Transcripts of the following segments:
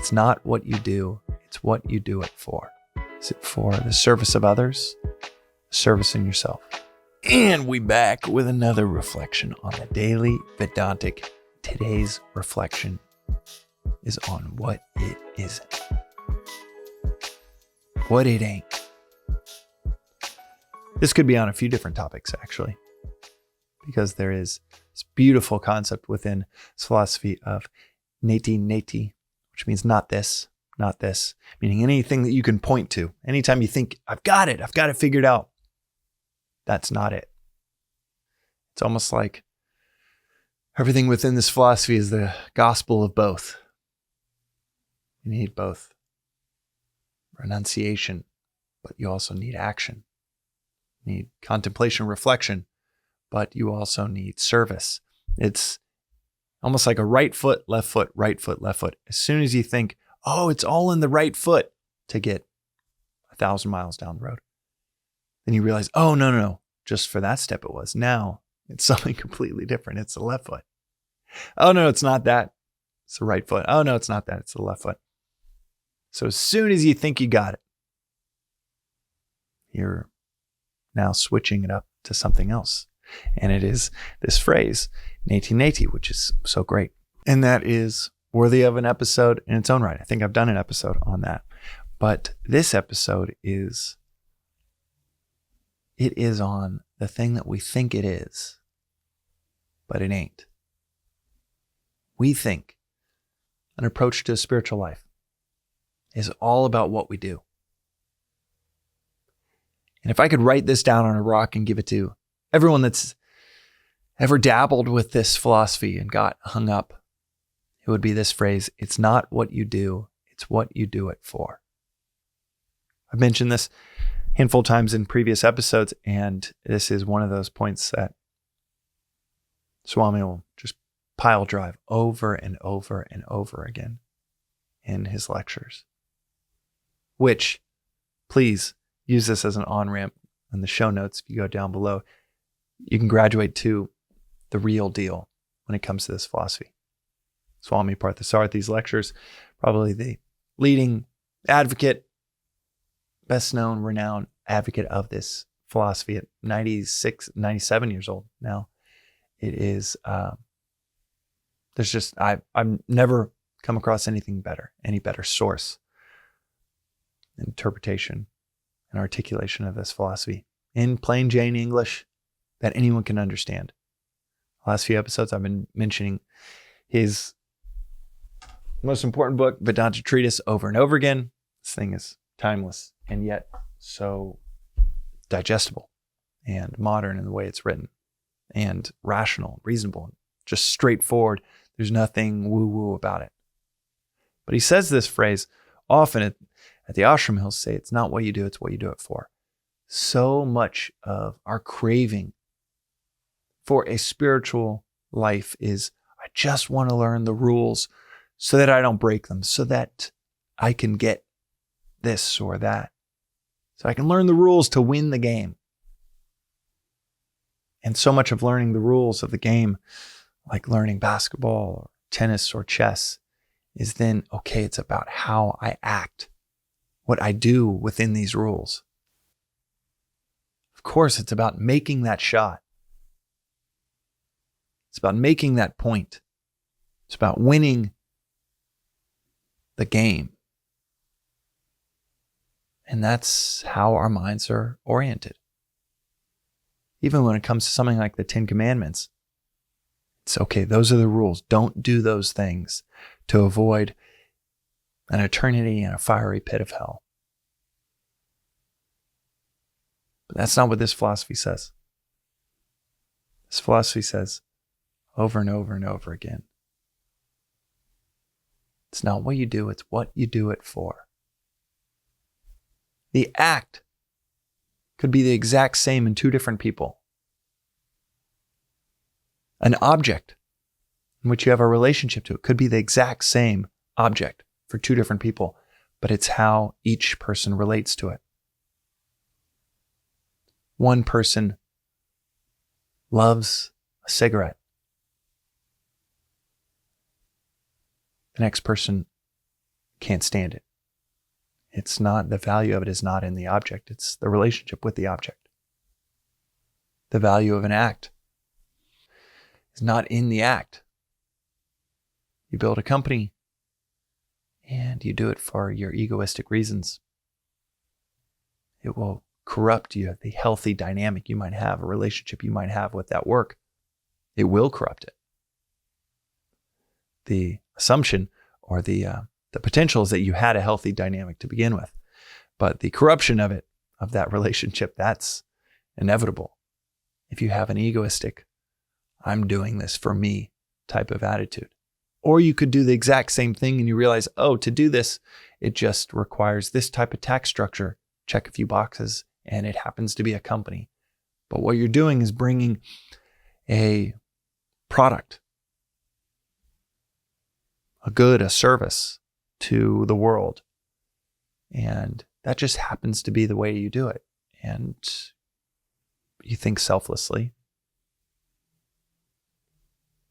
It's not what you do, it's what you do it for. Is it for the service of others, service in yourself? And we back with another reflection on the Daily Vedantic. Today's reflection is on what it isn't. What it ain't. This could be on a few different topics, actually, because there is this beautiful concept within this philosophy of Neti, which means not this, meaning anything that you can point to. Anytime you think, I've got it figured out, that's not it. It's almost like everything within this philosophy is the gospel of both. You need both renunciation, but you also need action. You need contemplation, reflection, but you also need service. It's almost like a right foot, left foot, right foot, left foot. As soon as you think, oh, it's all in the right foot to get 1,000 miles down the road, then you realize, oh, no. Just for that step it was. Now it's something completely different. It's the left foot. Oh, no, it's not that. It's the right foot. Oh, no, it's not that. It's the left foot. So as soon as you think you got it, you're now switching it up to something else. And it is this phrase, Neti, which is so great. And that is worthy of an episode in its own right. I think I've done an episode on that. But this episode is on the thing that we think it is, but it ain't. We think an approach to a spiritual life is all about what we do. And if I could write this down on a rock and give it to everyone that's ever dabbled with this philosophy and got hung up, it would be this phrase, it's not what you do, it's what you do it for. I've mentioned this a handful of times in previous episodes, and this is one of those points that Swami will just pile drive over and over and over again in his lectures. Which, please use this as an on-ramp in the show notes. If you go down below, you can graduate to the real deal when it comes to this philosophy. Swami Parthasarathhi's lectures, probably the leading advocate, best known, renowned advocate of this philosophy at 96, 97 years old now. It is, I've never come across anything better, any better source, interpretation, and articulation of this philosophy in plain Jane English that anyone can understand. The last few episodes I've been mentioning his most important book, Vedanta Treatise, over and over again. This thing is timeless and yet so digestible and modern in the way it's written and rational, reasonable, just straightforward. There's nothing woo-woo about it. But he says this phrase often at the ashram. He'll say, it's not what you do, it's what you do it for. So much of our craving for a spiritual life is, I just want to learn the rules so that I don't break them, so that I can get this or that. So I can learn the rules to win the game. And so much of learning the rules of the game, like learning basketball or tennis or chess, is then, okay, it's about how I act, what I do within these rules. Of course, it's about making that shot. It's about making that point. It's about winning the game. And that's how our minds are oriented. Even when it comes to something like the 10 Commandments, it's okay, those are the rules. Don't do those things to avoid an eternity in a fiery pit of hell. But that's not what this philosophy says. This philosophy says over and over and over again, it's not what you do, it's what you do it for. The act could be the exact same in two different people. An object in which you have a relationship to, it could be the exact same object for two different people, but it's how each person relates to it. One person loves a cigarette. The next person Can't stand it. It's not, the value of it is not in the object. It's the relationship with the object. The value of an act is not in the act. You build a company and you do it for your egoistic reasons. It will corrupt you, the healthy dynamic you might have, a relationship you might have with that work. It will corrupt it. The assumption or the potential is that you had a healthy dynamic to begin with, but the corruption of it, of that relationship, that's inevitable. If you have an egoistic, I'm doing this for me type of attitude. Or you could do the exact same thing and you realize, oh, to do this, it just requires this type of tax structure. Check a few boxes and it happens to be a company. But what you're doing is bringing a product, a good, a service to the world. And that just happens to be the way you do it. And you think selflessly.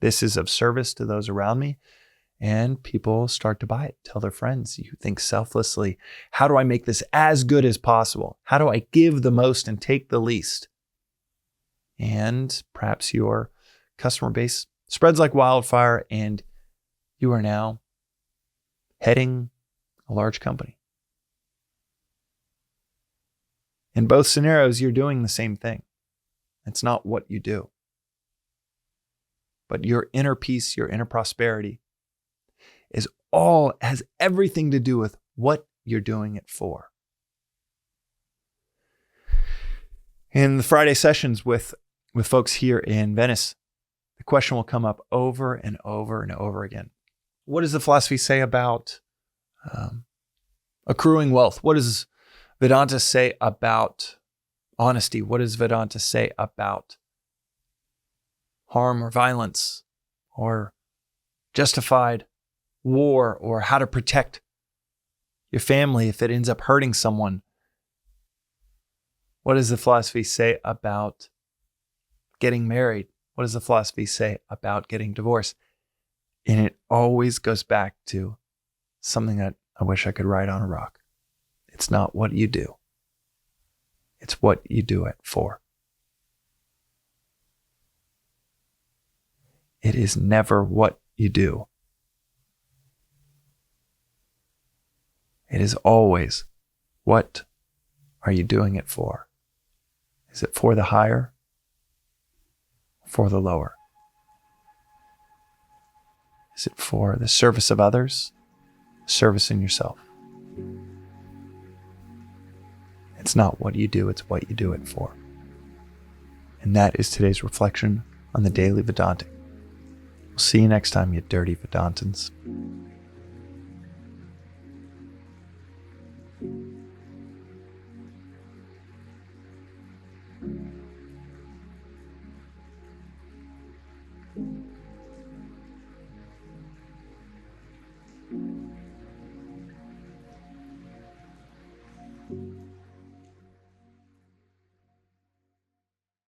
This is of service to those around me. And people start to buy it, tell their friends. You think selflessly, how do I make this as good as possible? How do I give the most and take the least? And perhaps your customer base spreads like wildfire and you are now heading a large company. In both scenarios, you're doing the same thing. It's not what you do. But your inner peace, your inner prosperity has everything to do with what you're doing it for. In the Friday sessions with folks here in Venice, the question will come up over and over and over again. What does the philosophy say about accruing wealth? What does Vedanta say about honesty? What does Vedanta say about harm or violence or justified war or how to protect your family if it ends up hurting someone? What does the philosophy say about getting married? What does the philosophy say about getting divorced? And it always goes back to something that I wish I could write on a rock. It's not what you do. It's what you do it for. It is never what you do. It is always, what are you doing it for? Is it for the higher or for the lower? Is it for the service of others, service in yourself? It's not what you do, it's what you do it for. And that is today's reflection on the Daily Vedantic. We'll see you next time, you dirty Vedantans.